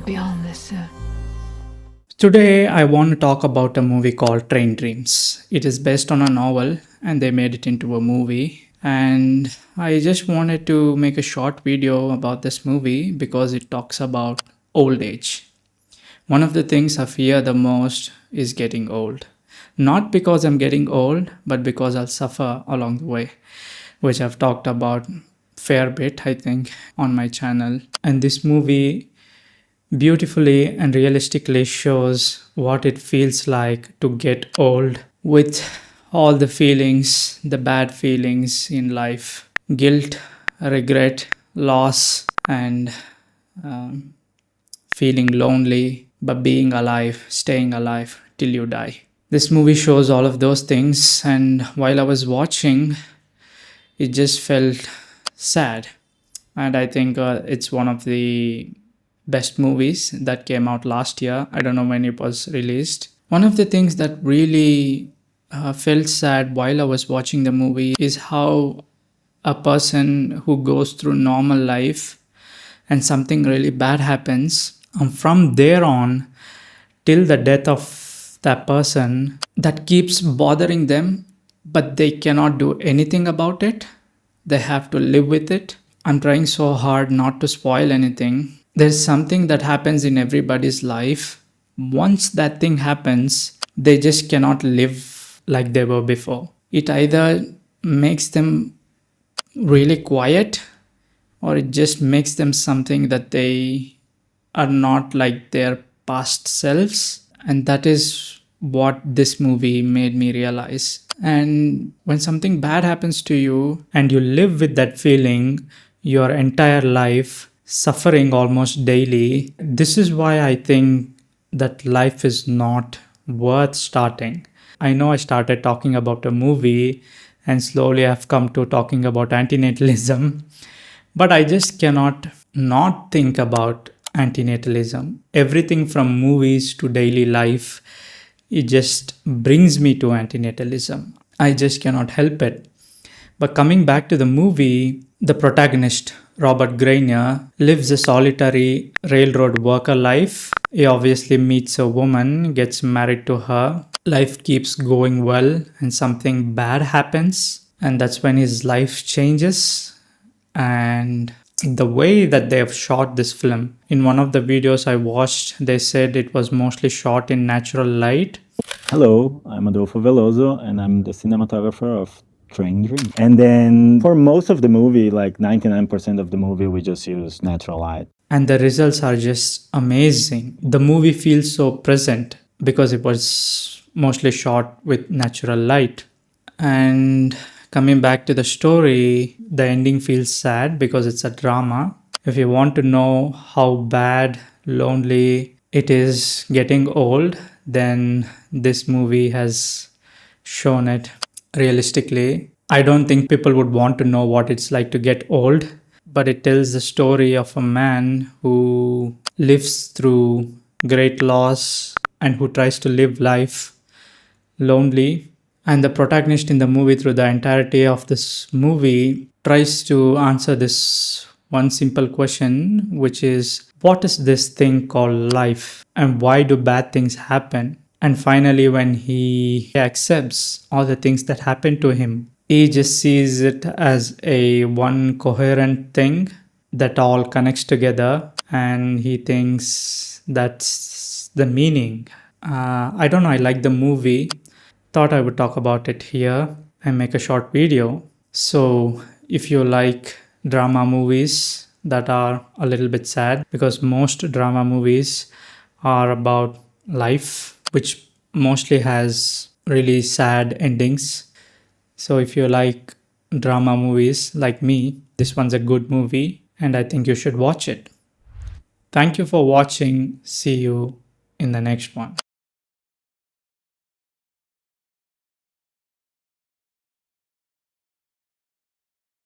beyond this. Today, I want to talk about a movie called Train Dreams. It is based on a novel and they made it into a movie. And I just wanted to make a short video about this movie because it talks about old age. One of the things I fear the most is getting old. Not because I'm getting old, but because I'll suffer along the way, which I've talked about fair bit, I think, on my channel. And this movie beautifully and realistically shows what it feels like to get old with all the feelings, the bad feelings in life, guilt, regret, loss, and feeling lonely, but being alive, staying alive till you die. This movie shows all of those things, and while I was watching, it just felt sad. And I think it's one of the best movies that came out last year. I don't know when it was released. One of the things that really felt sad while I was watching the movie is how a person who goes through normal life and something really bad happens, and from there on till the death of that person, that keeps bothering them, but they cannot do anything about it. They have to live with it. I'm trying so hard not to spoil anything. There's something that happens in everybody's life. Once that thing happens, they just cannot live like they were before. It either makes them really quiet, or it just makes them something that they are not like their past selves. And that is what this movie made me realize. And when something bad happens to you and you live with that feeling your entire life, suffering almost daily, this is why I think that life is not worth starting. I know I started talking about a movie and slowly I've come to talking about antinatalism, but I just cannot not think about antinatalism. Everything from movies to daily life, it just brings me to antinatalism. I just cannot help it. But coming back to the movie, the protagonist, Robert Greiner, lives a solitary railroad worker life. He obviously meets a woman, gets married to her. Life keeps going well, and something bad happens. And that's when his life changes. And the way that they have shot this film, in one of the videos I watched, they said it was mostly shot in natural light. Hello, I'm Adolfo Veloso, and I'm the cinematographer of Train Dream. And then for most of the movie, like 99% of the movie, we just use natural light. And the results are just amazing. The movie feels so present because it was mostly shot with natural light. And coming back to the story, the ending feels sad because it's a drama. If you want to know how bad, lonely it is getting old, then this movie has shown it realistically. I don't think people would want to know what it's like to get old, but it tells the story of a man who lives through great loss and who tries to live life lonely. And the protagonist in the movie, through the entirety of this movie, tries to answer this one simple question, which is, what is this thing called life? And why do bad things happen? And finally, when he accepts all the things that happen to him, he just sees it as a one coherent thing that all connects together, and he thinks that's the meaning. I don't know, I like the movie. Thought I would talk about it here and make a short video. So if you like drama movies that are a little bit sad, because most drama movies are about life, which mostly has really sad endings. So if you like drama movies like me, this one's a good movie and I think you should watch it. Thank you for watching. See you in the next one.